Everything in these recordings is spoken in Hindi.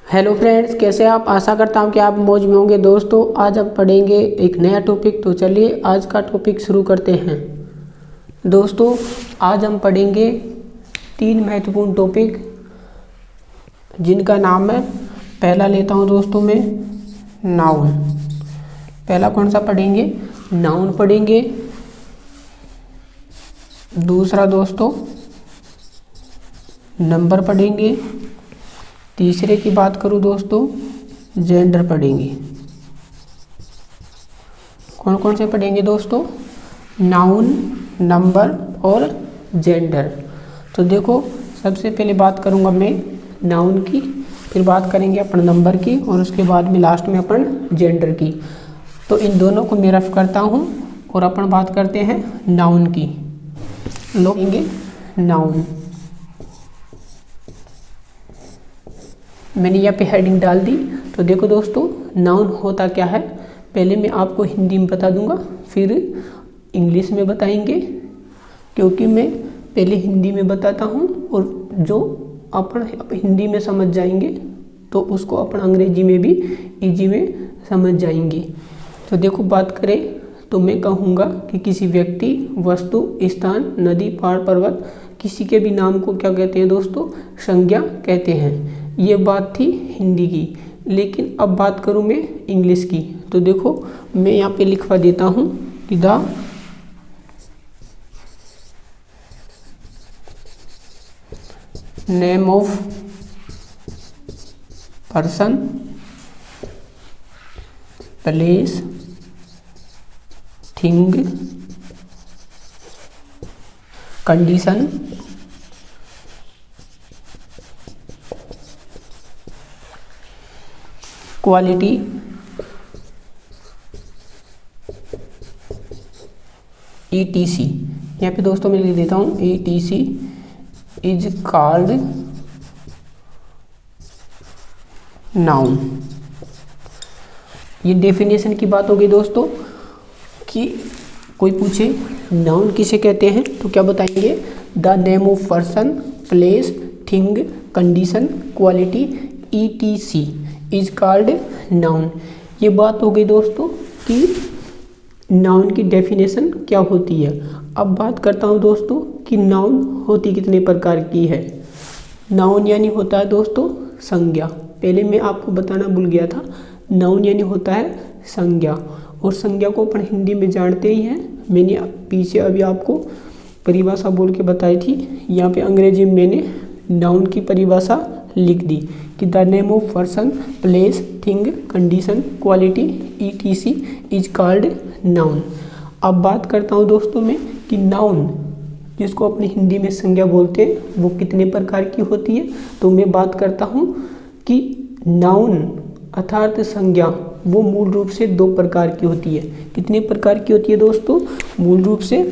हेलो फ्रेंड्स, कैसे आप। आशा करता हूँ कि आप मौज में होंगे। दोस्तों, आज हम पढ़ेंगे एक नया टॉपिक। तो चलिए आज का टॉपिक शुरू करते हैं। दोस्तों, आज हम पढ़ेंगे 3 महत्वपूर्ण टॉपिक, जिनका नाम है, पहला लेता हूँ दोस्तों मैं नाउन। पहला कौन सा पढ़ेंगे? नाउन पढ़ेंगे। दूसरा दोस्तों नंबर पढ़ेंगे। तीसरे की बात करूँ दोस्तों, जेंडर पढ़ेंगे। कौन कौन से पढ़ेंगे दोस्तों? नाउन, नंबर और जेंडर। तो देखो, सबसे पहले बात करूँगा मैं नाउन की, फिर बात करेंगे अपन नंबर की, और उसके बाद में लास्ट में अपन जेंडर की। तो इन दोनों को मैं रफ करता हूँ और अपन बात करते हैं नाउन की। लोग लेंगे नाउन। मैंने यहाँ पे हेडिंग डाल दी। तो देखो दोस्तों, नाउन होता क्या है, पहले मैं आपको हिंदी में बता दूंगा, फिर इंग्लिश में बताएंगे, क्योंकि मैं पहले हिंदी में बताता हूँ और जो अपन हिंदी में समझ जाएंगे तो उसको अपन अंग्रेजी में भी इजी में समझ जाएंगे। तो देखो, बात करें तो मैं कहूँगा कि किसी व्यक्ति, वस्तु, स्थान, नदी, पहाड़, पर्वत, किसी के भी नाम को क्या कहते हैं दोस्तों? संज्ञा कहते हैं। ये बात थी हिंदी की। लेकिन अब बात करूँ मैं इंग्लिश की। तो देखो, मैं यहाँ पे लिखवा देता हूँ कि the name of person, place, thing, condition, quality, ETC। यहाँ पे दोस्तों मैं लिख देता हूँ ETC इज कॉल्ड नाउन। ये डेफिनेशन की बात हो गई दोस्तों, कि कोई पूछे नाउन किसे कहते हैं तो क्या बताएंगे? The name of person, place, thing, condition, quality, ETC is called noun. ये बात हो गई दोस्तों कि नाउन की डेफिनेशन क्या होती है। अब बात करता हूँ दोस्तों कि नाउन होती कितने प्रकार की है। नाउन यानी होता है दोस्तों संज्ञा। पहले मैं आपको बताना भूल गया था, नाउन यानी होता है संज्ञा, और संज्ञा को अपन हिंदी में जानते ही हैं। मैंने पीछे अभी आपको परिभाषा बोल के बताई थी। यहाँ पे अंग्रेजी में मैंने नाउन की परिभाषा लिख दी कि the name of person, place, thing, condition, quality, ETC is called noun. अब बात करता हूँ दोस्तों मैं कि नाउन, जिसको अपनी हिंदी में संज्ञा बोलते हैं, वो कितने प्रकार की होती है। तो मैं बात करता हूँ कि नाउन अर्थात संज्ञा, वो मूल रूप से 2 प्रकार की होती है। कितने प्रकार की होती है दोस्तों? मूल रूप से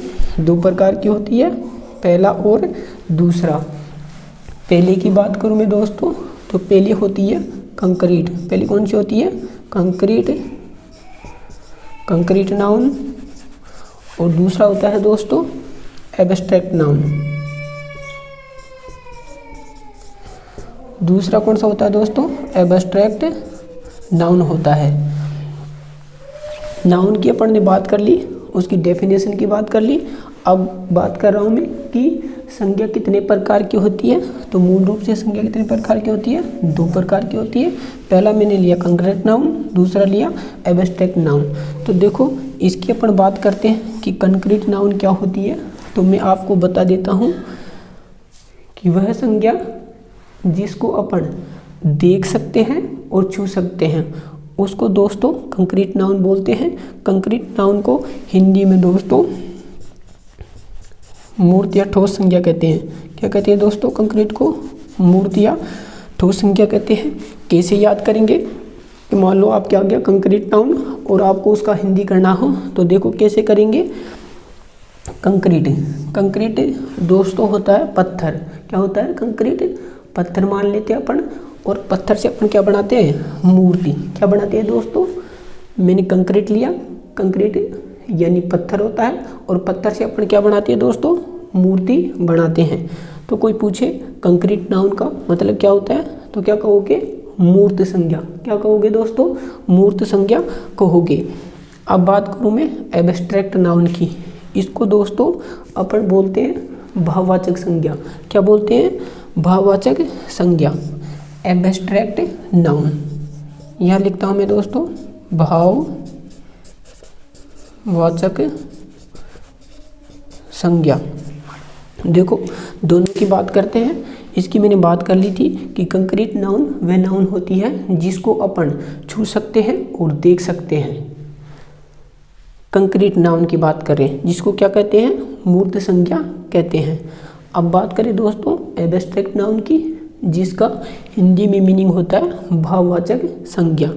2 प्रकार की होती है, पहला और दूसरा। पहले की बात करूँ मैं दोस्तों, तो पहली होती है कंक्रीट। पहली कौन सी होती है? Concrete noun. और दूसरा होता है दोस्तों एब्स्ट्रैक्ट नाउन। दूसरा कौन सा होता है दोस्तों? एब्स्ट्रैक्ट नाउन होता है। नाउन की अपन ने बात कर ली, उसकी डेफिनेशन की बात कर ली। अब बात कर रहा हूँ मैं कि संज्ञा कितने प्रकार की होती है। तो मूल रूप से संज्ञा कितने प्रकार की होती है? 2 प्रकार की होती है। पहला मैंने लिया कंक्रीट नाउन, दूसरा लिया एब्स्ट्रैक्ट नाउन। तो देखो, इसकी अपन बात करते हैं कि कंक्रीट नाउन क्या होती है। तो मैं आपको बता देता हूँ कि वह संज्ञा जिसको अपन देख सकते हैं और छू सकते हैं, उसको दोस्तों कंक्रीट नाउन बोलते हैं। कंक्रीट नाउन को हिंदी में दोस्तों मूर्त या ठोस संज्ञा कहते हैं। क्या कहते हैं दोस्तों? कंक्रीट को मूर्त या ठोस संज्ञा कहते हैं। कैसे याद करेंगे कि मान लो आप क्या गया कंक्रीट नाउन और आपको उसका हिंदी करना हो, तो देखो कैसे करेंगे। कंक्रीट दोस्तों होता है पत्थर। क्या होता है? कंक्रीट पत्थर मान लेते हैं अपन, और पत्थर से अपन क्या बनाते हैं? मूर्ति। क्या बनाते हैं दोस्तों? मैंने कंक्रीट लिया, कंक्रीट यानी पत्थर होता है, और पत्थर से अपन क्या बनाते हैं दोस्तों? मूर्ति बनाते हैं। तो कोई पूछे कंक्रीट नाउन का मतलब क्या होता है, तो क्या कहोगे? मूर्त संज्ञा। क्या कहोगे दोस्तों? मूर्त संज्ञा कहोगे। अब बात करूँ मैं एब्स्ट्रैक्ट नाउन की। इसको दोस्तों अपन बोलते हैं भाववाचक संज्ञा। क्या बोलते हैं? भाववाचक संज्ञा, एब्स्ट्रैक्ट नाउन। यहाँ लिखता हूँ मैं दोस्तों भाववाचक संज्ञा। देखो दोनों की बात करते हैं। इसकी मैंने बात कर ली थी कि कंक्रीट नाउन वह नाउन होती है जिसको अपन छू सकते हैं और देख सकते हैं। कंक्रीट नाउन की बात करें जिसको क्या कहते हैं? मूर्त संज्ञा कहते हैं। अब बात करें दोस्तों एब्स्ट्रैक्ट नाउन की, जिसका हिंदी में मीनिंग होता है भाववाचक संज्ञा।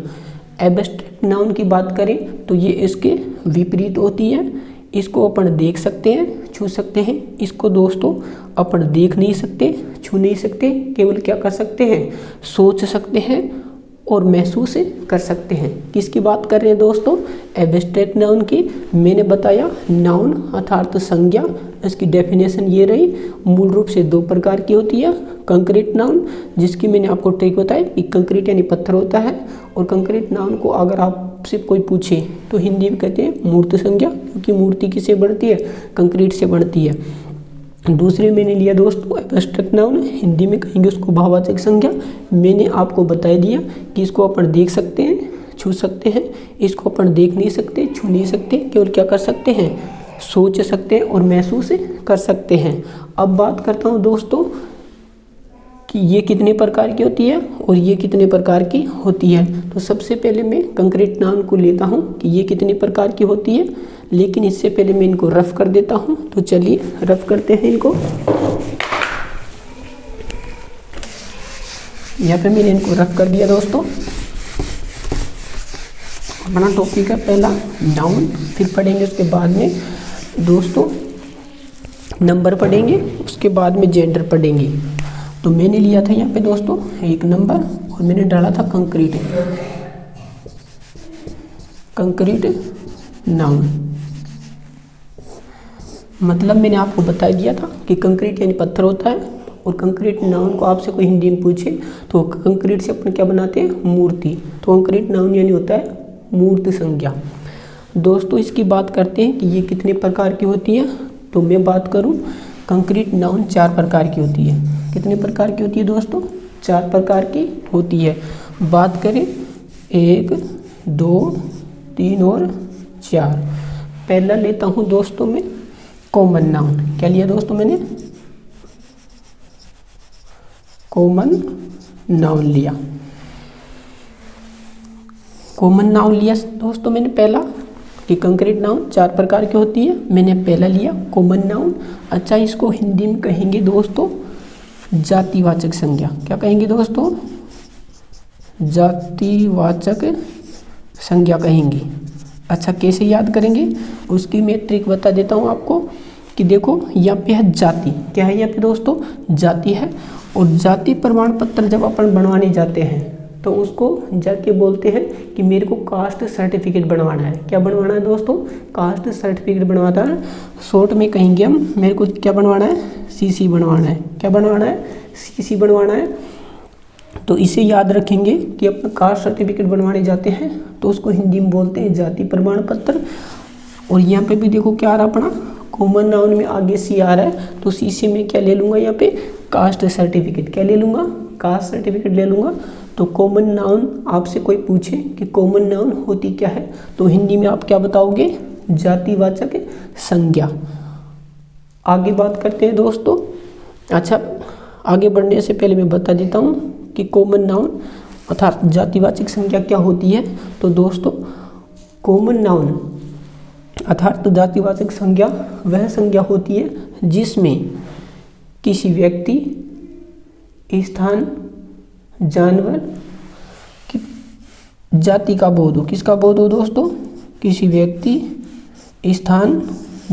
एब्स्ट्रैक्ट नाउन की बात करें तो ये इसके विपरीत होती है। इसको अपन देख सकते हैं, छू सकते हैं। इसको दोस्तों अपन देख नहीं सकते, छू नहीं सकते, केवल क्या कर सकते हैं? सोच सकते हैं और महसूस कर सकते हैं। किसकी बात कर रहे हैं दोस्तों? एब्स्ट्रैक्ट नाउन की। मैंने बताया नाउन अर्थात संज्ञा, इसकी डेफिनेशन ये रही। मूल रूप से दो प्रकार की होती है। कंक्रीट नाउन, जिसकी मैंने आपको ट्रिक बताई कि कंक्रीट यानी पत्थर होता है, और कंक्रीट नाउन को अगर आपसे कोई पूछे तो हिंदी में कहते हैं मूर्त संज्ञा, क्योंकि मूर्ति किससे बनती है? कंक्रीट से बनती है। दूसरे मैंने लिया दोस्तों एब्स्ट्रैक्ट नाउन, हिंदी में कहेंगे उसको भाववाचक संज्ञा। मैंने आपको बता दिया कि इसको अपन देख सकते हैं, छू सकते हैं। इसको अपन देख नहीं सकते, छू नहीं सकते, केवल क्या कर सकते हैं? सोच सकते हैं और महसूस कर सकते हैं। अब बात करता हूँ दोस्तों कि ये कितने प्रकार की होती है और ये कितने प्रकार की होती है। तो सबसे पहले मैं कंक्रीट नाउन को लेता हूँ कि ये कितने प्रकार की होती है, लेकिन इससे पहले मैं इनको रफ कर देता हूँ। तो चलिए रफ करते हैं इनको। यहाँ पे मैंने इनको रफ कर दिया दोस्तों। अपना टॉपिक है पहला नाउन, फिर पढ़ेंगे उसके बाद में दोस्तों नंबर पढ़ेंगे, उसके बाद में जेंडर पढ़ेंगे। तो मैंने लिया था यहाँ पे दोस्तों एक नंबर और मैंने डाला था कंक्रीट नाउन। मतलब मैंने आपको बता दिया था कि कंक्रीट यानी पत्थर होता है, और कंक्रीट नाउन को आपसे कोई हिंदी में पूछे तो कंक्रीट से अपन क्या बनाते हैं? मूर्ति। तो कंक्रीट नाउन यानी होता है मूर्त संज्ञा। दोस्तों इसकी बात करते हैं कि ये कितने प्रकार की होती है। तो मैं बात करूं कंक्रीट नाउन 4 प्रकार की होती है। कितने प्रकार की होती है दोस्तों? 4 प्रकार की होती है। बात करें 1, 2, 3 और 4। पहला लेता हूं दोस्तों मैं कॉमन नाउन। क्या लिया दोस्तों मैंने? कॉमन नाउन लिया। कॉमन नाउन लिया दोस्तों मैंने पहला कि कंक्रीट नाउन 4 प्रकार की होती है। मैंने पहला लिया कॉमन नाउन। अच्छा, इसको हिंदी में कहेंगे दोस्तों जातिवाचक संज्ञा। क्या कहेंगे दोस्तों? जातिवाचक संज्ञा कहेंगे। अच्छा, कैसे याद करेंगे उसकी मैं ट्रिक बता देता हूँ आपको कि देखो यहाँ पे है जाति। क्या है यहाँ पे दोस्तों? जाति है। और जाति प्रमाण पत्र जब अपन बनवाने जाते हैं तो उसको जाके बोलते हैं कि मेरे को कास्ट सर्टिफिकेट बनवाना है। क्या बनवाना है दोस्तों? कास्ट सर्टिफिकेट बनवाना है। शॉर्ट में कहेंगे हम, मेरे को क्या बनवाना है? सीसी बनवाना है। क्या बनवाना है? सीसी बनवाना है। तो इसे याद रखेंगे कि अपना कास्ट सर्टिफिकेट बनवाने जाते हैं तो उसको हिंदी में बोलते हैं जाति प्रमाण पत्र। और यहाँ पे भी देखो क्या आ रहा अपना कॉमन नाउन में आगे सी आ रहा है, तो सी से मैं क्या ले लूँगा यहाँ पे? Caste certificate. क्या ले लूँगा? कास्ट सर्टिफिकेट ले लूँगा। तो कॉमन नाउन आपसे कोई पूछे कि कॉमन नाउन होती क्या है तो हिंदी में आप क्या बताओगे? जातिवाचक संज्ञा। आगे बात करते हैं दोस्तों। अच्छा, आगे बढ़ने से पहले मैं बता देता हूँ कि कॉमन नाउन अर्थात जातिवाचक संज्ञा क्या होती है। तो दोस्तों कॉमन नाउन अर्थात जातिवाचक संज्ञा वह संज्ञा होती है जिसमें किसी व्यक्ति, स्थान, जानवर की जाति का बोध हो। किसका बोध हो दोस्तों? किसी व्यक्ति, स्थान,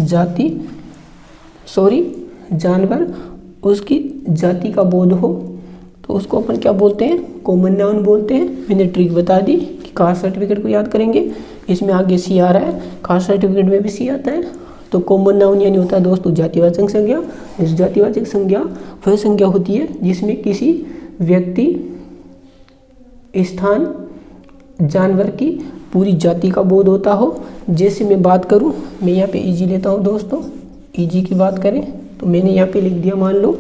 जाति जानवर, उसकी जाति का बोध हो तो उसको अपन क्या बोलते हैं? कॉमन नाउन बोलते हैं। मैंने ट्रिक बता दी कि कास्ट सर्टिफिकेट को याद करेंगे। इसमें आगे सी आ रहा है, कास्ट सर्टिफिकेट में भी सी आता है। तो कॉमन नाउन यानी होता है दोस्तों जातिवाचक संज्ञा। इस जातिवाचक संज्ञा वह संज्ञा होती है जिसमें किसी व्यक्ति, स्थान, जानवर की पूरी जाति का बोध होता हो। जैसे मैं बात करूं, मैं यहाँ पे ईजी लेता हूं दोस्तों। ईजी की बात करें तो मैंने यहाँ पे लिख दिया, मान लो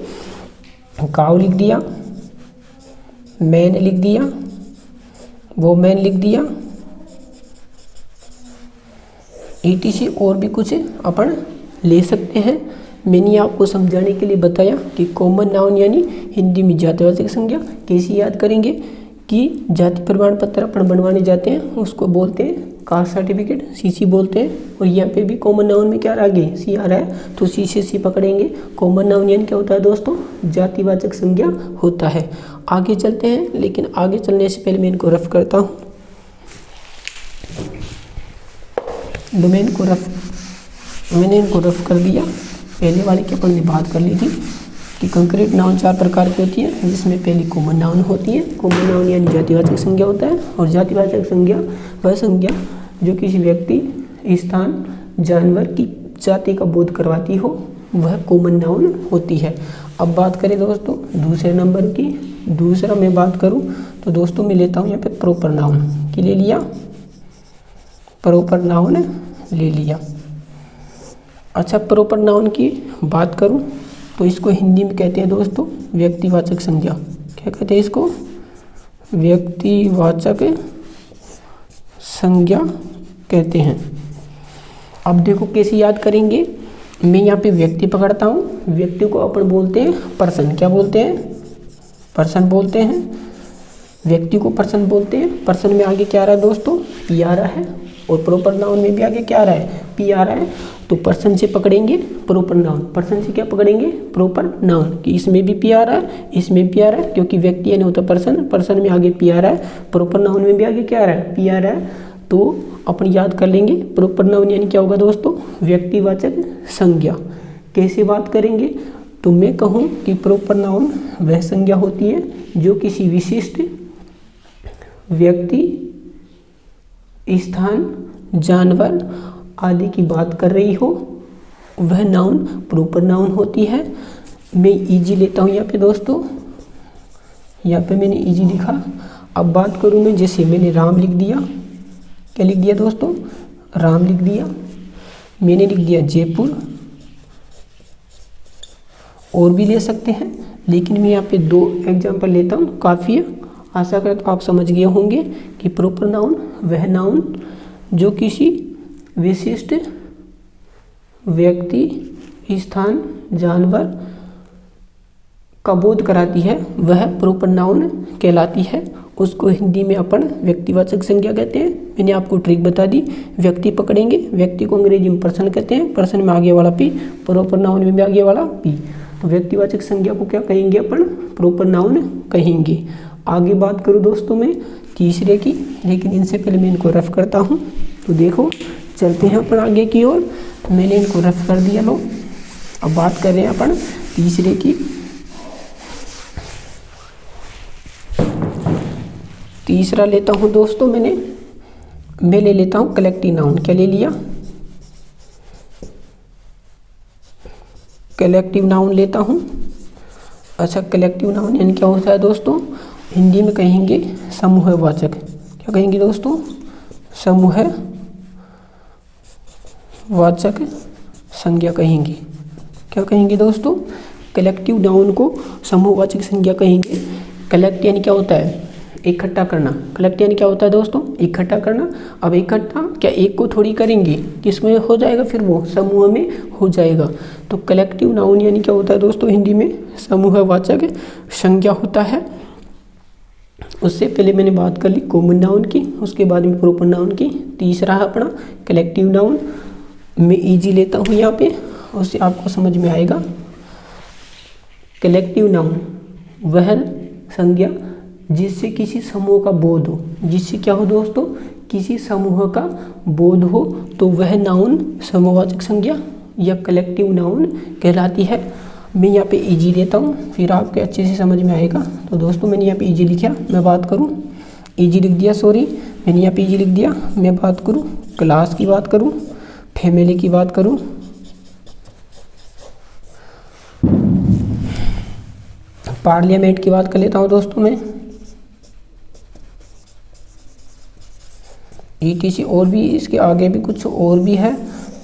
काऊ लिख दिया, मैन लिख दिया, वो मैन लिख दिया, ETC और भी कुछ अपन ले सकते हैं। मैंने आपको समझाने के लिए बताया कि कॉमन नाउन यानी हिंदी में जातिवाचक संज्ञा कैसे याद करेंगे, कि जाति प्रमाण पत्र अपन बनवाने जाते हैं उसको बोलते हैं कास्ट सर्टिफिकेट, CC बोलते हैं। और यहाँ पे भी कॉमन नाउन में क्या आ गया, C आ रहा है, तो C से C पकड़ेंगे। कॉमन नाउन यानी क्या होता है दोस्तों, जातिवाचक संज्ञा होता है। आगे चलते हैं, लेकिन आगे चलने से पहले मैं इनको रफ करता हूँ। मैंने इनको रफ कर दिया। पहले वाले की अपन ने बात कर ली थी कि कंक्रीट नाउन 4 प्रकार की होती है, जिसमें पहली कॉमन नाउन होती है। कॉमन नाउन यानी जातिवाचक संज्ञा होता है, और जातिवाचक संज्ञा वह संज्ञा जो किसी व्यक्ति, स्थान, जानवर की जाति का बोध करवाती हो, वह कॉमन नाउन होती है। अब बात करें दोस्तों दूसरे नंबर की। दूसरा मैं बात करूं तो दोस्तों मैं लेता हूं यहाँ पे प्रॉपर नाउन की, ले लिया, प्रॉपर नाउन ले लिया। अच्छा, प्रॉपर नाउन की बात करूं तो इसको हिंदी में कहते हैं दोस्तों व्यक्तिवाचक संज्ञा। क्या कहते हैं इसको, व्यक्तिवाचक संज्ञा कहते हैं। अब देखो कैसे याद करेंगे। मैं यहाँ पे व्यक्ति पकड़ता हूँ, व्यक्ति को अपन बोलते हैं पर्सन। क्या बोलते हैं, पर्सन बोलते हैं। व्यक्ति को पर्सन बोलते हैं। पर्सन में आगे क्या आ रहा है दोस्तों, P आ रहा है, और प्रॉपर नाउन में भी आगे क्या आ रहा है, P आ रहा है। तो पर्सन से पकड़ेंगे प्रॉपर नाउन, पर्सन से क्या पकड़ेंगे, प्रॉपर नाउन, कि इसमें भी P आ रहा है, इसमें भी आ रहा है, क्योंकि व्यक्ति यानी होता पर्सन, पर्सन में आगे P आ रहा है, प्रॉपर नाउन में भी आगे क्या आ रहा है, P आ रहा है। तो अपन याद कर लेंगे प्रॉपर नाउन यानी क्या होगा दोस्तों, व्यक्तिवाचक संज्ञा। कैसे बात करेंगे, तो मैं कहूँ कि प्रॉपर नाउन वह संज्ञा होती है जो किसी विशिष्ट व्यक्ति, स्थान, जानवर आदि की बात कर रही हो, वह नाउन प्रॉपर नाउन होती है। मैं ईजी लेता हूँ यहाँ पे दोस्तों, यहाँ पे मैंने ईजी लिखा। अब बात करूँ मैं, जैसे मैंने राम लिख दिया, क्या लिख दिया दोस्तों, राम लिख दिया। मैंने लिख दिया जयपुर, और भी ले सकते हैं, लेकिन मैं यहाँ पे 2 एग्जाम्पल लेता हूँ, काफ़ी है। आशा करता आप समझ गए होंगे कि प्रॉपर नाउन वह नाउन जो किसी विशिष्ट व्यक्ति, स्थान, जानवर का बोध कराती है, वह प्रॉपर नाउन कहलाती है। उसको हिंदी में अपन व्यक्तिवाचक संज्ञा कहते हैं। मैंने आपको ट्रिक बता दी, व्यक्ति पकड़ेंगे, व्यक्ति को अंग्रेजी में पर्सन कहते हैं, पर्सन में आगे वाला P, प्रॉपर नाउन में भी आगे वाला P। तो व्यक्तिवाचक संज्ञा को क्या कहेंगे अपन, प्रॉपर नाउन कहेंगे। आगे बात करूँ दोस्तों मैं तीसरे की, लेकिन इनसे पहले मैं इनको रफ करता हूँ। तो देखो चलते हैं अपन आगे की ओर। मैंने इनको रफ कर दिया लो। अब बात कर रहे हैं अपन तीसरे की। तीसरा लेता हूँ दोस्तों मैं ले लेता हूँ कलेक्टिव नाउन। क्या ले लिया, कलेक्टिव नाउन लेता हूँ। अच्छा, कलेक्टिव नाउन यानी क्या होता है दोस्तों, हिंदी में कहेंगे समूहवाचक। क्या कहेंगे दोस्तों, समूहवाचक संज्ञा कहेंगे। क्या कहेंगे दोस्तों, कलेक्टिव नाउन को समूहवाचक संज्ञा कहेंगे। कलेक्ट यानी क्या होता है, इकट्ठा करना। कलेक्ट यानी क्या होता है दोस्तों, इकट्ठा करना। अब इकट्ठा क्या एक को थोड़ी करेंगे, किसमें हो जाएगा, फिर वो समूह में हो जाएगा। तो कलेक्टिव नाउन यानी क्या होता है दोस्तों, हिंदी में समूहवाचक संज्ञा होता है। उससे पहले मैंने बात कर ली कॉमन नाउन की, उसके बाद में प्रॉपर नाउन की। तीसरा है अपना कलेक्टिव नाउन। मैं ईजी लेता हूँ यहाँ पे, उससे आपको समझ में आएगा। कलेक्टिव नाउन वह संज्ञा जिससे किसी समूह का बोध हो, जिससे क्या हो दोस्तों, किसी समूह का बोध हो, तो वह नाउन समूहवाचक संज्ञा या कलेक्टिव नाउन कहलाती है। मैं यहाँ पे ईजी लेता हूँ, फिर आपके अच्छे से समझ में आएगा। तो दोस्तों मैंने यहाँ पे ईजी लिखा, मैं बात करूँ ईजी लिख दिया, सॉरी मैंने यहाँ पे ईजी लिख दिया। मैं बात करूँ क्लास की, बात करूँ फैमिली की, बात करूँ पार्लियामेंट की बात कर लेता हूँ दोस्तों मैं। ETC और भी इसके आगे भी कुछ और भी है,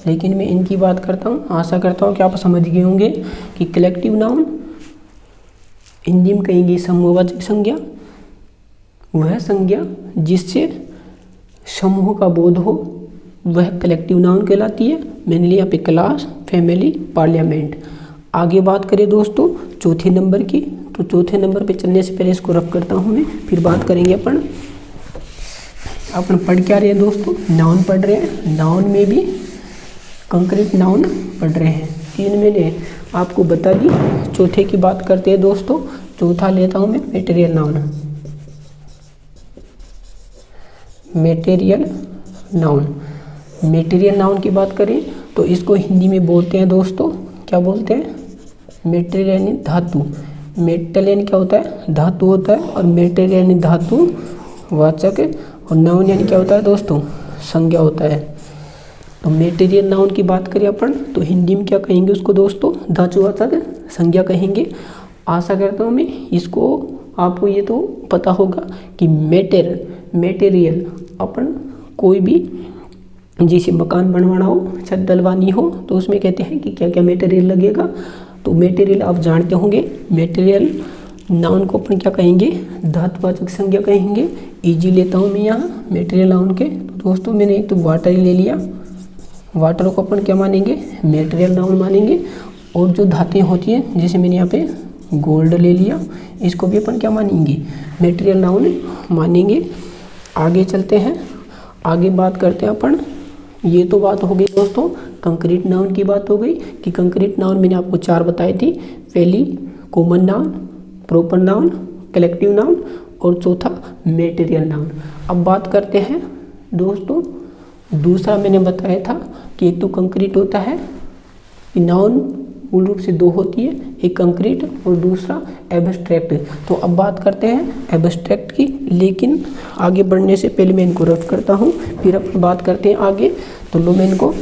लेकिन मैं इनकी बात करता हूँ। आशा करता हूँ कि आप समझ गए होंगे कि कलेक्टिव नाउन हिंदी में कहेंगे समूहवाचक संज्ञा, वह संज्ञा जिससे समूह का बोध हो वह कलेक्टिव नाउन कहलाती है। मैंने लिया यहाँ पे क्लास, फैमिली, पार्लियामेंट। आगे बात करें दोस्तों चौथे नंबर की, तो चौथे नंबर पे चलने से पहले इसको रफ करता हूँ मैं, फिर बात करेंगे अपन पढ़ क्या रहे हैं दोस्तों, नाउन पढ़ रहे हैं। नाउन में भी कंक्रीट नाउन पढ़ रहे हैं। 3 मैंने आपको बता दी। चौथे की बात करते हैं दोस्तों। चौथा लेता हूँ मैं material noun. Material noun, material noun की बात करें तो इसको हिंदी में बोलते हैं दोस्तों, क्या बोलते हैं, मटेरियल यानी धातु। मेटल यानी क्या होता है, धातु होता है, और मटेरियल यानी धातु वाचक, और नाउन यानी क्या होता है दोस्तों, संज्ञा होता है। तो मटेरियल नाउन की बात करें अपन तो हिंदी में क्या कहेंगे उसको दोस्तों, धातुवाचक संज्ञा कहेंगे। आशा करता हूँ मैं इसको आपको ये तो पता होगा कि मटेरियल अपन कोई भी जैसे मकान बनवाना हो, छत डलवानी हो, तो उसमें कहते हैं कि क्या क्या मटेरियल लगेगा। तो मटेरियल आप जानते होंगे। मटेरियल नाउन को अपन क्या कहेंगे, धातुवाचक संज्ञा कहेंगे। इजी लेता हूँ मैं यहाँ मटेरियल नाउन के। तो दोस्तों मैंने एक तो वाटर ले लिया, वाटर को अपन क्या मानेंगे, मटेरियल नाउन मानेंगे। और जो धातुएं होती हैं जैसे मैंने यहाँ पे गोल्ड ले लिया, इसको भी अपन क्या मानेंगे, मटेरियल नाउन मानेंगे। आगे चलते हैं, आगे बात करते हैं अपन। ये तो बात हो गई दोस्तों कंक्रीट नाउन की बात हो गई कि कंक्रीट नाउन मैंने आपको 4 बताई थी। पहली common noun, proper noun, collective noun, और चौथा मटेरियल नाउन। अब बात करते हैं दोस्तों दूसरा। मैंने बताया था कि एक तो कंक्रीट होता है, नाउन मूल रूप से 2 होती है, एक कंक्रीट और दूसरा एब्स्ट्रैक्ट। तो अब बात करते हैं एब्स्ट्रैक्ट की, लेकिन आगे बढ़ने से पहले मैं इनको रफ करता हूँ, फिर अपन बात करते हैं आगे। तो लो मैं इनको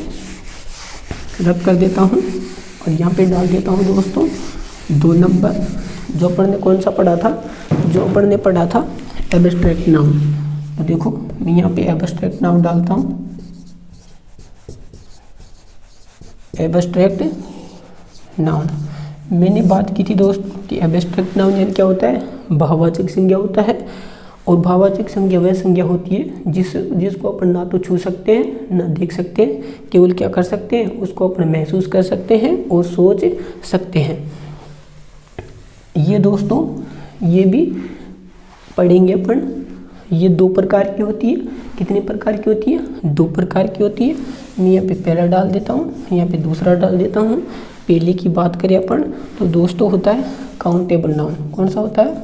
रफ कर देता हूँ और यहाँ पे डाल देता हूँ दोस्तों 2 नंबर। जो अपन ने कौन सा पढ़ा था, जो अपन ने पढ़ा था एब्स्ट्रैक्ट नाउन। तो देखो मैं यहाँ पे एब्स्ट्रैक्ट नाउन डालता हूँ, एब्स्ट्रैक्ट नाउन। मैंने बात की थी दोस्तों कि एब्स्ट्रैक्ट नाउन यानी क्या होता है, भाववाचक संज्ञा होता है। और भाववाचक संज्ञा वह संज्ञा होती है जिसको अपन ना तो छू सकते हैं ना देख सकते हैं, केवल क्या कर सकते हैं, उसको अपन महसूस कर सकते हैं और सोच सकते हैं। ये दोस्तों ये भी पढ़ेंगे अपन। ये 2 प्रकार की होती है। कितने प्रकार की होती है, 2 प्रकार की होती है। मैं यहाँ पे पहला डाल देता हूँ, यहाँ पे दूसरा डाल देता हूँ। पहले की बात करें अपन तो दोस्तों होता है काउंटेबल नाउन। कौन सा होता है,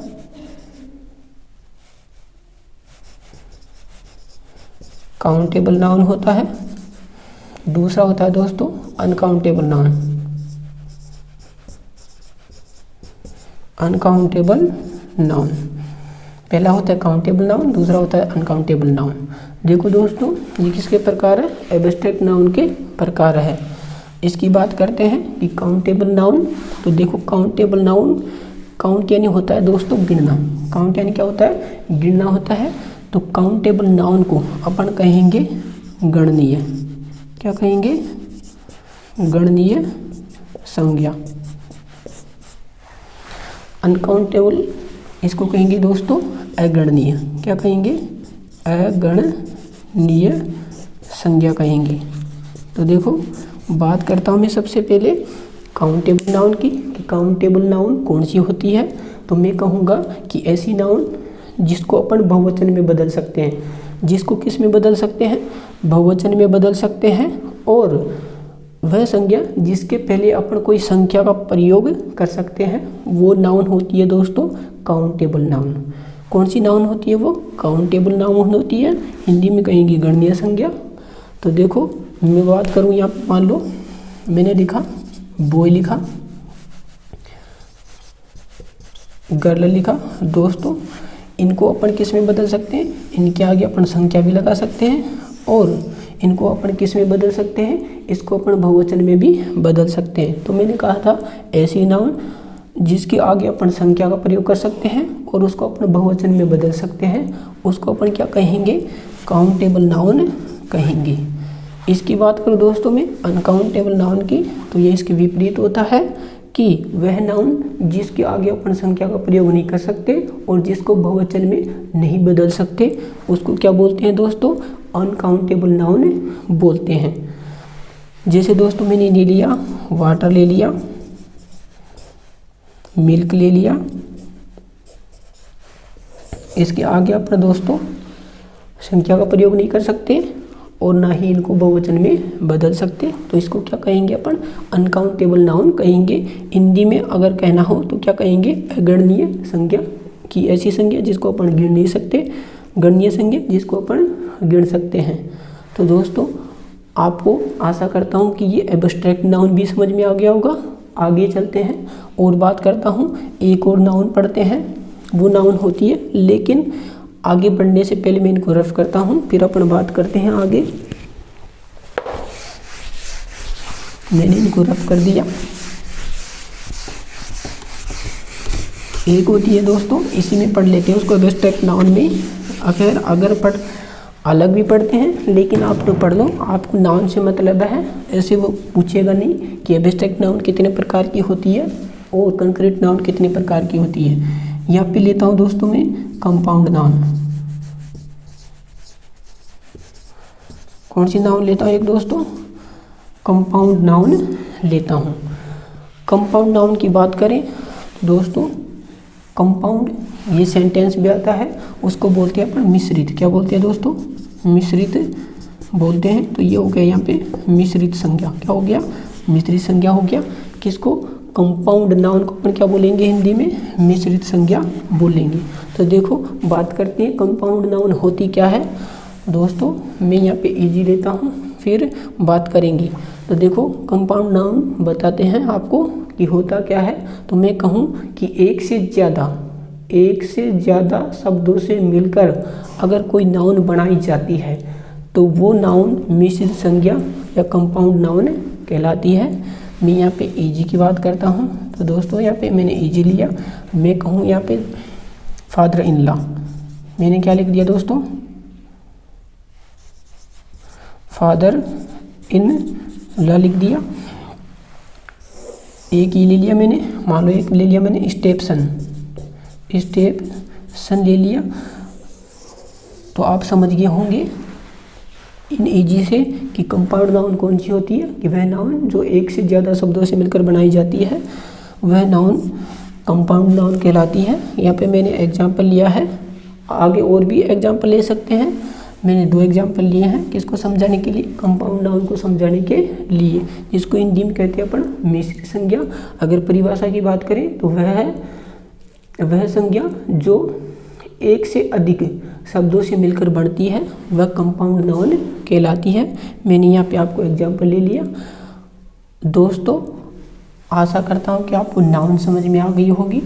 काउंटेबल नाउन होता है। दूसरा होता है दोस्तों अनकाउंटेबल नाउन, अनकाउंटेबल नाउन। पहला होता है काउंटेबल नाउन, दूसरा होता है अनकाउंटेबल नाउन। देखो दोस्तों ये किसके प्रकार है, एब्स्ट्रैक्ट नाउन के प्रकार है। इसकी बात करते हैं कि काउंटेबल नाउन। तो देखो काउंटेबल नाउन, काउंट यानी होता है दोस्तों गिनना। काउंट यानी क्या होता है, गिनना होता है। तो काउंटेबल नाउन को अपन कहेंगे गणनीय। क्या कहेंगे, गणनीय संज्ञा। अनकाउंटेबल इसको कहेंगे दोस्तों अगणनीय। क्या कहेंगे, अगणनीय संज्ञा कहेंगे। तो देखो बात करता हूँ मैं सबसे पहले काउंटेबल नाउन की कि काउंटेबल नाउन कौन सी होती है। तो मैं कहूँगा कि ऐसी नाउन जिसको अपन बहुवचन में बदल सकते हैं। जिसको किस में बदल सकते हैं, बहुवचन में बदल सकते हैं। और वह संज्ञा जिसके पहले अपन कोई संख्या का प्रयोग कर सकते हैं, वो नाउन होती है दोस्तों काउंटेबल नाउन। कौन सी नाउन होती है, वो काउंटेबल नाउन होती है। हिंदी में कहेंगे गणनीय संज्ञा। तो देखो मैं बात करूँ यहाँ पर, मान लो मैंने लिखा बॉय, लिखा गर्ल, लिखा। दोस्तों इनको अपन किस में बदल सकते हैं, इनके आगे अपन संख्या भी लगा सकते हैं। और इनको अपन किस में बदल सकते हैं, इसको अपन बहुवचन में भी बदल सकते हैं। तो मैंने कहा था ऐसी नाउन जिसके आगे अपन संख्या का प्रयोग कर सकते हैं और उसको अपन बहुवचन में बदल सकते हैं, उसको अपन क्या कहेंगे, काउंटेबल नाउन कहेंगे। इसकी बात करूँ दोस्तों मैं अनकाउंटेबल नाउन की, तो ये इसके विपरीत होता है कि वह नाउन जिसके आगे अपन संख्या का प्रयोग नहीं कर सकते और जिसको बहुवचन में नहीं बदल सकते, उसको क्या बोलते हैं दोस्तों, अनकाउंटेबल नाउन बोलते हैं। जैसे दोस्तों मैंने ले लिया वाटर, ले लिया मिल्क, ले लिया, इसके आगे अपन दोस्तों संख्या का प्रयोग नहीं कर सकते और ना ही इनको बहुवचन में बदल सकते, तो इसको क्या कहेंगे अपन, अनकाउंटेबल नाउन कहेंगे। हिंदी में अगर कहना हो तो क्या कहेंगे, अगणनीय संज्ञा की ऐसी संज्ञा जिसको अपन गिन नहीं सकते, गणनीय संज्ञा जिसको अपन गिन सकते हैं। तो दोस्तों आपको आशा करता हूँ कि ये एब्स्ट्रैक्ट नाउन भी समझ में आ गया होगा। आगे चलते हैं और बात करता हूँ, एक और नाउन पढ़ते हैं, वो नाउन होती है, लेकिन आगे बढ़ने से पहले मैं इनको रफ करता हूँ, फिर अपन बात करते हैं आगे। मैंने इनको रफ कर दिया। एक होती है दोस्तों, इसी में पढ़ लेते हैं उसको एब्स्ट्रैक्ट नाउन में। अगर अलग भी पढ़ते हैं, लेकिन आप तो पढ़ लो, आपको नाउन से मतलब है, ऐसे वो पूछेगा नहीं कि एब्स्ट्रैक्ट नाउन कितने प्रकार की होती है और कंक्रीट नाउन कितने प्रकार की होती है। यहाँ पे लेता हूँ दोस्तों मैं कंपाउंड नाउन। कौन सी नाउन लेता हूँ एक दोस्तों, कंपाउंड नाउन लेता हूँ। कंपाउंड नाउन की बात करें दोस्तों, कंपाउंड ये सेंटेंस भी आता है, उसको बोलते हैं अपन मिश्रित। क्या बोलते हैं दोस्तों, मिश्रित बोलते हैं। तो ये हो गया यहाँ पे मिश्रित संज्ञा। क्या हो गया, मिश्रित संज्ञा हो गया। किसको, कंपाउंड नाउन को अपन क्या बोलेंगे हिंदी में, मिश्रित संज्ञा बोलेंगे। तो देखो बात करते हैं कंपाउंड नाउन होती क्या है दोस्तों। मैं यहाँ पे इजी लेता हूँ, फिर बात करेंगे। तो देखो कंपाउंड नाउन बताते हैं आपको कि होता क्या है। तो मैं कहूँ कि एक से ज़्यादा शब्दों से मिलकर अगर कोई नाउन बनाई जाती है तो वो नाउन मिश्रित संज्ञा या कंपाउंड नाउन कहलाती है। मैं यहाँ पे इजी की बात करता हूँ। तो दोस्तों यहाँ पे मैंने इजी लिया। मैं कहूँ यहाँ पे फादर इन लॉ, मैंने क्या लिख दिया दोस्तों, फादर इन लॉ लिख दिया। एक ये ले लिया मैंने, मान लो एक ले लिया मैंने स्टेप्सन ले लिया। तो आप समझ गए होंगे इन इजी से कि कंपाउंड नाउन कौन सी होती है, कि वह नाउन जो एक से ज़्यादा शब्दों से मिलकर बनाई जाती है वह नाउन कंपाउंड नाउन कहलाती है। यहाँ पे मैंने एग्जाम्पल लिया है, आगे और भी एग्जाम्पल ले सकते हैं। मैंने 2 एग्जाम्पल लिए हैं किसको समझाने के लिए, कंपाउंड नाउन को समझाने के लिए, जिसको हिंदी में कहते हैं अपन मिश्रित संज्ञा। अगर परिभाषा की बात करें तो वह संज्ञा जो एक से अधिक शब्दों से मिलकर बनती है वह कंपाउंड नाउन कहलाती है। मैंने यहाँ पे आपको एग्जाम्पल ले लिया। दोस्तों आशा करता हूँ कि आपको नाउन समझ में आ गई होगी।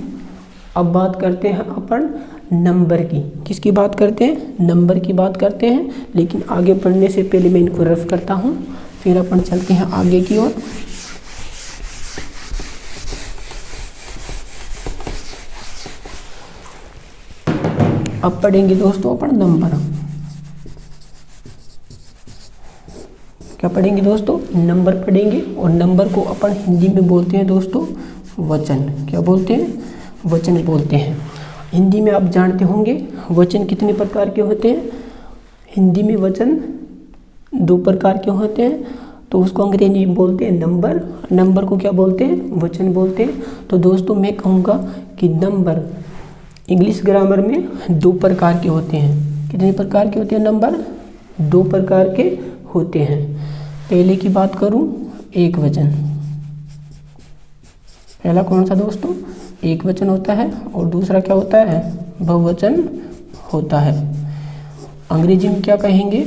अब बात करते हैं अपन नंबर की। किसकी बात करते हैं, नंबर की बात करते हैं। लेकिन आगे बढ़ने से पहले मैं इनको रफ करता हूँ, फिर अपन चलते हैं आगे की ओर। अब पढ़ेंगे दोस्तों अपन नंबर। क्या पढ़ेंगे दोस्तों, नंबर पढ़ेंगे। और नंबर को अपन हिंदी में बोलते हैं दोस्तों वचन। क्या बोलते हैं, वचन बोलते हैं। हिंदी में आप जानते होंगे वचन कितने प्रकार के होते हैं। हिंदी में वचन 2 प्रकार के होते हैं, तो उसको अंग्रेजी में बोलते हैं नंबर। नंबर को क्या बोलते हैं, वचन बोलते हैं। तो दोस्तों मैं कहूँगा कि नंबर इंग्लिश ग्रामर में 2 प्रकार के होते हैं। कितने प्रकार के होते हैं नंबर, 2 प्रकार के होते हैं। पहले की बात करूं, एक वचन। पहला कौन सा दोस्तों, एक वचन होता है। और दूसरा क्या होता है, बहुवचन होता है। अंग्रेजी में क्या कहेंगे,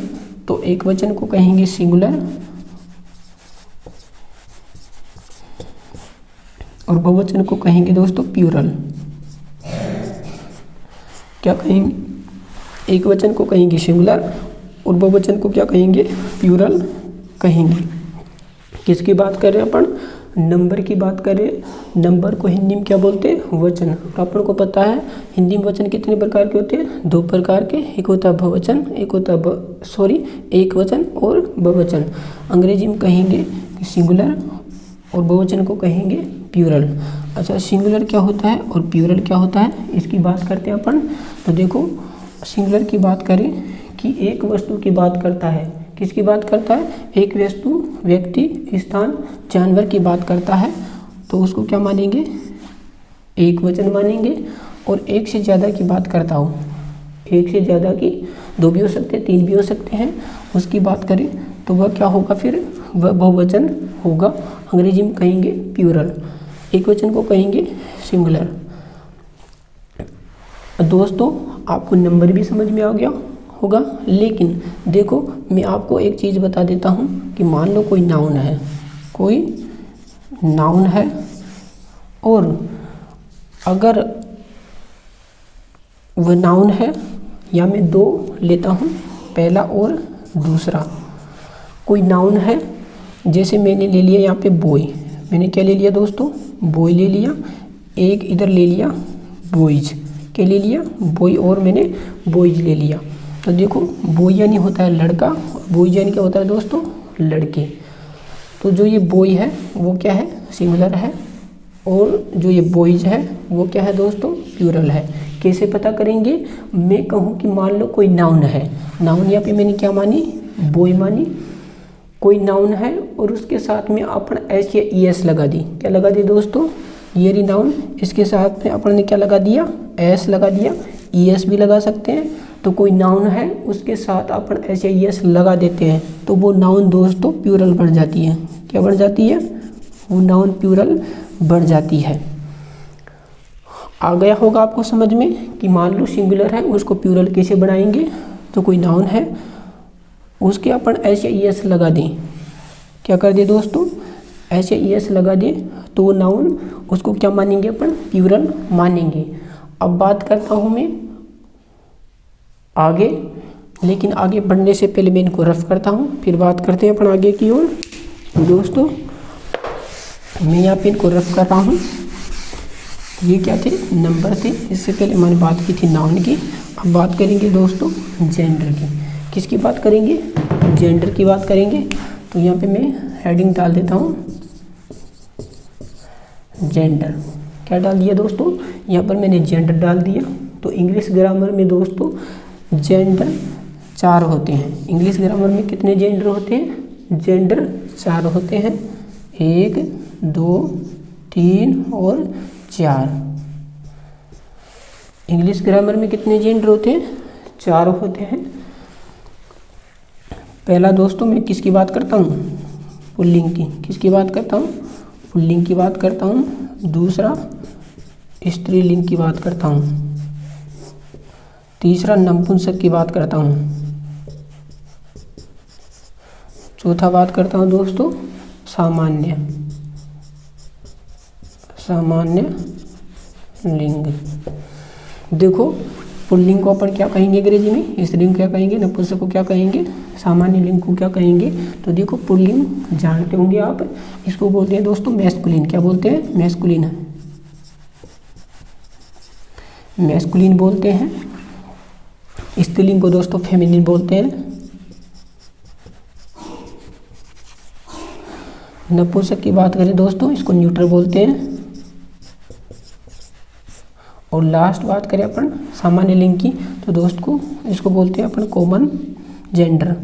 तो एक वचन को कहेंगे सिंगुलर और बहुवचन को कहेंगे दोस्तों प्लूरल। क्या कहेंगे, एक वचन को कहेंगे सिंगुलर और बहुवचन को क्या कहेंगे, प्लूरल कहेंगे। किसकी बात कर रहे हैं अपन, नंबर की बात करें, नंबर को हिंदी में क्या बोलते हैं? वचन। अपन को पता है हिंदी में वचन कितने प्रकार के होते हैं? 2 प्रकार के। एक होता है बहुवचन, एक होता है एक वचन और बहुवचन। अंग्रेजी में कहेंगे सिंगुलर और बहुवचन को कहेंगे प्लूरल। अच्छा, सिंगुलर क्या होता है और प्लूरल क्या होता है, इसकी बात करते हैं अपन। तो देखो, सिंगुलर की बात करें कि एक वस्तु की बात करता है। किसकी बात करता है? एक वस्तु, व्यक्ति, स्थान, जानवर की बात करता है, तो उसको क्या मानेंगे? एक वचन मानेंगे। और एक से ज़्यादा की बात करता हो, एक से ज़्यादा की 2 भी हो सकते हैं, 3 भी हो सकते हैं, उसकी बात करें तो वह क्या होगा? फिर वह बहुवचन होगा। अंग्रेजी में कहेंगे प्लूरल, एक वचन को कहेंगे सिंगुलर। दोस्तों, आपको नंबर भी समझ में आ गया होगा, लेकिन देखो मैं आपको एक चीज़ बता देता हूँ कि मान लो कोई नाउन है और अगर वह नाउन है, या मैं 2 लेता हूँ, पहला और दूसरा। कोई नाउन है, जैसे मैंने ले लिया यहाँ पे बॉय, मैंने क्या ले लिया दोस्तों? बॉय ले लिया। एक इधर ले लिया बॉयज, क्या ले लिया? बॉय, और मैंने बॉयज ले लिया। तो देखो, बॉय यानी होता है लड़का, बॉयज यानी क्या होता है दोस्तों? लड़के। तो जो ये बॉय है वो क्या है? सिंगुलर है, और जो ये बॉयज है वो क्या है दोस्तों? प्लूरल है। कैसे पता करेंगे? मैं कहूँ कि मान लो कोई नाउन है, नाउन यहाँ पे मैंने क्या मानी? बॉय मानी। कोई नाउन है और उसके साथ में अपन एस या ई एस लगा दी। क्या लगा दी दोस्तों? ये रही नाउन, इसके साथ में अपन ने क्या लगा दिया? एस लगा दिया। ई एस भी लगा सकते हैं। तो कोई नाउन है, उसके साथ अपन एस या ई एस लगा देते हैं, तो वो नाउन दोस्तों प्लूरल बन जाती है। क्या बन जाती है? वो नाउन प्लूरल बन जाती है। आ गया होगा आपको समझ में कि मान लो सिंगुलर है, उसको प्लूरल कैसे बनाएंगे? तो कोई नाउन है, उसके अपन एस या ई एस लगा दें। क्या कर दे दोस्तों? एस या ई एस लगा दे, तो वो नाउन, उसको क्या मानेंगे अपन? प्लूरल मानेंगे। अब बात करता हूँ मैं आगे, लेकिन आगे बढ़ने से पहले मैं इनको रफ करता हूँ, फिर बात करते हैं अपन आगे की ओर। दोस्तों, मैं यहाँ पे इनको रफ कर रहा हूँ। ये क्या थे? नंबर थे। इससे पहले मैंने बात की थी नाउन की। अब बात करेंगे दोस्तों जेंडर की। किसकी बात करेंगे? जेंडर की बात करेंगे। तो यहाँ पे मैं हेडिंग डाल देता हूँ जेंडर। क्या डाल दिया दोस्तों? यहाँ पर मैंने जेंडर डाल दिया। तो इंग्लिश ग्रामर में दोस्तों जेंडर 4 होते हैं। इंग्लिश ग्रामर में कितने जेंडर होते हैं? जेंडर 4 होते हैं। 1, 2, 3 और 4। इंग्लिश ग्रामर में कितने जेंडर होते हैं? 4 होते हैं। पहला दोस्तों मैं किसकी बात करता हूँ? पुल्लिंग की। किसकी बात करता हूँ? पुल्लिंग की बात करता हूँ। दूसरा स्त्रीलिंग की बात करता हूँ। तीसरा नपुंसक की बात करता हूँ। चौथा बात करता हूँ दोस्तों सामान्य लिंग। देखो, पुल्लिंग को अपन क्या कहेंगे अंग्रेजी में? स्त्रीलिंग क्या कहेंगे? नपुंसक को क्या कहेंगे? सामान्य लिंग को क्या कहेंगे? तो देखो, पुल्लिंग जानते होंगे आप, इसको बोलते हैं दोस्तों मैस्कुलिन। क्या बोलते हैं? मैस्कुलिन। मैस्कुलिन बोलते हैं। स्त्रीलिंग को दोस्तों फेमिनिन बोलते हैं। नपुंसक की बात करें दोस्तों, इसको न्यूट्रल बोलते हैं। और लास्ट बात करें अपन सामान्य लिंग की, तो दोस्त को इसको बोलते हैं अपन कॉमन जेंडर।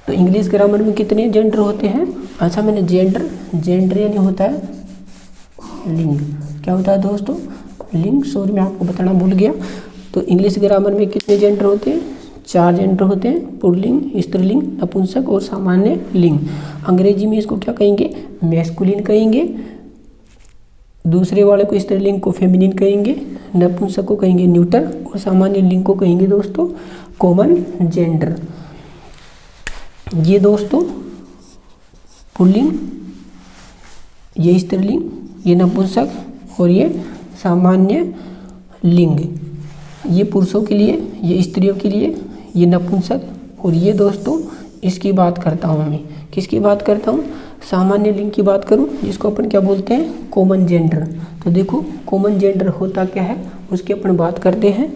तो इंग्लिश ग्रामर में कितने जेंडर होते हैं? अच्छा, मैंने जेंडर यानी होता है लिंग। क्या होता है दोस्तों? लिंग। सॉरी, मैं आपको बताना भूल गया। तो इंग्लिश ग्रामर में कितने जेंडर होते हैं? 4 जेंडर होते हैं। पुल्लिंग, स्त्रीलिंग, नपुंसक और सामान्य लिंग। अंग्रेजी में इसको क्या कहेंगे? मैस्कुलिन कहेंगे। दूसरे वाले को स्त्रीलिंग को फेमिनिन कहेंगे। नपुंसक को कहेंगे न्यूटर और सामान्य लिंग को कहेंगे दोस्तों कॉमन जेंडर। ये दोस्तों पुल्लिंग, ये स्त्रीलिंग, ये नपुंसक और ये सामान्य लिंग। ये पुरुषों के लिए, ये स्त्रियों के लिए, ये नपुंसक, और ये दोस्तों इसकी बात करता हूँ मैं, किसकी बात करता हूँ, सामान्य लिंग की बात करूँ, जिसको अपन क्या बोलते हैं, कॉमन जेंडर। तो देखो कॉमन जेंडर होता क्या है, उसकी अपन बात करते हैं।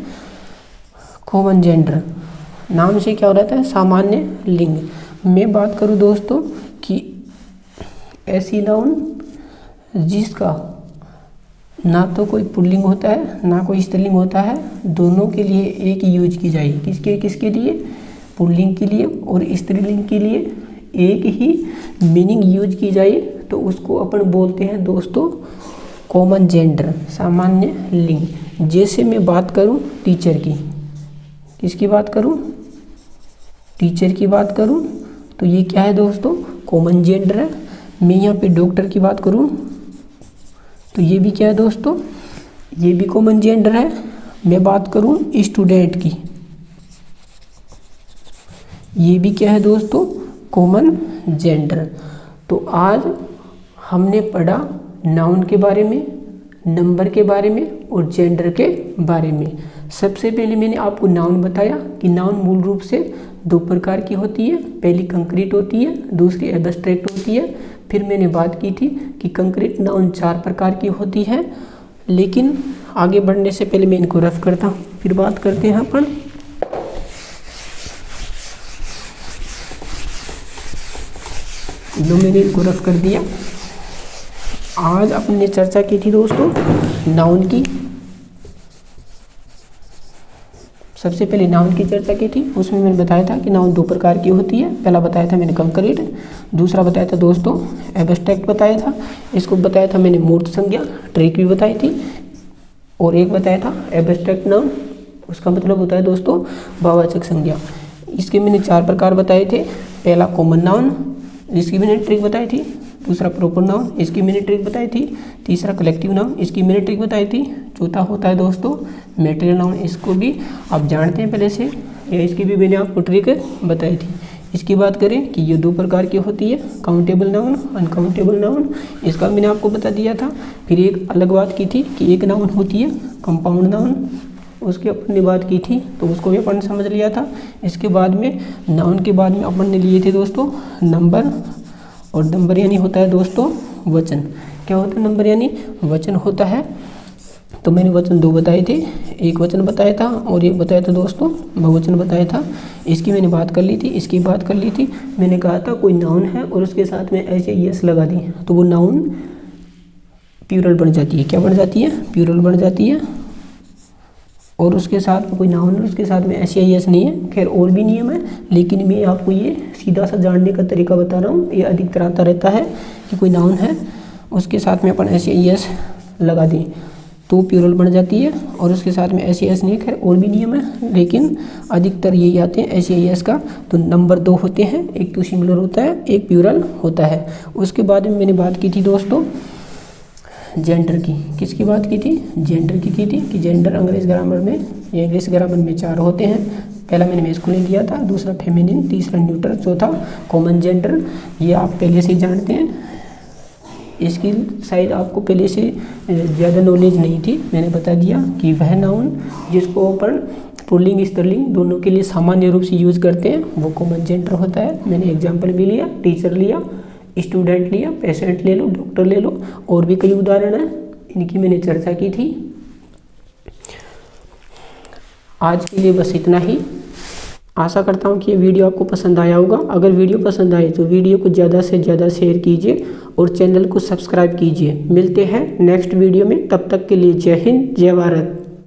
कॉमन जेंडर नाम से क्या हो रहता है, सामान्य लिंग। मैं बात करूँ दोस्तों कि ऐसी नाउन जिसका ना तो कोई पुल्लिंग होता है ना कोई स्त्रीलिंग होता है, दोनों के लिए एक ही यूज की जाएगी। किसके किसके लिए, पुल्लिंग के लिए और स्त्रीलिंग के लिए एक ही मीनिंग यूज की जाए, तो उसको अपन बोलते हैं दोस्तों कॉमन जेंडर, सामान्य लिंग। जैसे मैं बात करूं टीचर की, किसकी बात करूं, टीचर की बात करूं, तो ये क्या है दोस्तों, कॉमन जेंडर है। मैं यहाँ पे डॉक्टर की बात करूं तो ये भी क्या है दोस्तों, ये भी कॉमन जेंडर है। मैं बात करूं स्टूडेंट की, ये भी क्या है दोस्तों, कॉमन जेंडर। तो आज हमने पढ़ा नाउन के बारे में, नंबर के बारे में और जेंडर के बारे में। सबसे पहले मैंने आपको नाउन बताया कि नाउन मूल रूप से दो प्रकार की होती है, पहली कंक्रीट होती है, दूसरी एब्स्ट्रैक्ट होती है। फिर मैंने बात की थी कि कंक्रीट नाउन 4 प्रकार की होती है। लेकिन आगे बढ़ने से पहले मैं इनको रफ करता हूँ, फिर बात करते हैं अपन। जो मैंने इनको रफ कर दिया। आज अपन ने चर्चा की थी दोस्तों नाउन की। सबसे पहले नाउन की चर्चा की थी, उसमें मैंने बताया था कि नाउन 2 प्रकार की होती है। पहला बताया था मैंने कंक्रीट, दूसरा बताया था दोस्तों एब्स्ट्रैक्ट बताया था, इसको बताया था मैंने मूर्त संज्ञा, ट्रिक भी बताई थी, और एक बताया था एब्स्ट्रैक्ट नाउन, उसका मतलब होता है दोस्तों भाववाचक संज्ञा। इसके मैंने 4 प्रकार बताए थे। पहला कॉमन नाउन, इसकी मैंने ट्रिक बताई थी, दूसरा प्रॉपर नाउन, इसकी मैंने ट्रिक बताई थी, तीसरा कलेक्टिव नाउन, इसकी मैंने ट्रिक बताई थी, चौथा होता है दोस्तों मैटेरियल नाउन, इसको भी आप जानते हैं पहले से, या इसकी भी मैंने आपको ट्रिक बताई थी। इसकी बात करें कि ये 2 प्रकार की होती है, काउंटेबल नाउन, अनकाउंटेबल नाउन, इसका मैंने आपको बता दिया था। फिर एक अलग बात की थी कि एक नाउन होती है कंपाउंड नाउन, उसकी अपन ने बात की थी, तो उसको भी अपन समझ लिया था। इसके बाद में नाउन के बाद में अपन ने लिए थे दोस्तों नंबर, और नंबर यानी होता है दोस्तों वचन। क्या होता है नंबर यानी वचन होता है। तो मैंने वचन 2 बताए थे, एक वचन बताया था और एक बताया था दोस्तों बहुवचन बताया था। इसकी मैंने बात कर ली थी, इसकी बात कर ली थी। मैंने कहा था कोई नाउन है और उसके साथ में ऐसे यस लगा दी तो वो नाउन प्लूरल बन जाती है। क्या बन जाती है? प्लूरल बन जाती है। और उसके साथ में कोई नाउन है, उसके साथ में ऐसे यस नहीं है। खैर और भी नियम है, लेकिन मैं आपको ये सीधा सा जानने का तरीका बता रहा हूँ। ये अधिकतर आता रहता है कि कोई नाउन है उसके साथ में अपन ऐसे यस लगा दें तो प्लूरल बन जाती है, और उसके साथ में ऐसे यस नहीं है। खैर और भी नियम है, लेकिन अधिकतर यही आते हैं ऐसे यस का। तो नंबर 2 होते हैं, एक तो सिंगुलर होता है, एक प्लूरल होता है। उसके बाद में मैंने बात की थी दोस्तों जेंडर की। किसकी बात की थी? जेंडर की थी कि जेंडर अंग्रेज ग्रामर में या इंग्लिश ग्रामर में 4 होते हैं। पहला मैंने मैस्कुलिन दिया था, दूसरा फेमिनिन, तीसरा न्यूट्रल, चौथा कॉमन जेंडर। ये आप पहले से ही जानते हैं, इसकी शायद आपको पहले से ज़्यादा नॉलेज नहीं थी। मैंने बता दिया कि वह नाउन जिसको अपन पुल्लिंग स्त्रीलिंग दोनों के लिए सामान्य रूप से यूज़ करते हैं वो कॉमन जेंडर होता है। मैंने एग्जाम्पल भी लिया, टीचर लिया, स्टूडेंट लिया, पेशेंट ले लो, डॉक्टर ले लो, और भी कई उदाहरण हैं, इनकी मैंने चर्चा की थी। आज के लिए बस इतना ही। आशा करता हूँ कि ये वीडियो आपको पसंद आया होगा। अगर वीडियो पसंद आए तो वीडियो को ज़्यादा से ज़्यादा शेयर कीजिए और चैनल को सब्सक्राइब कीजिए। मिलते हैं नेक्स्ट वीडियो में, तब तक के लिए जय हिंद, जय भारत।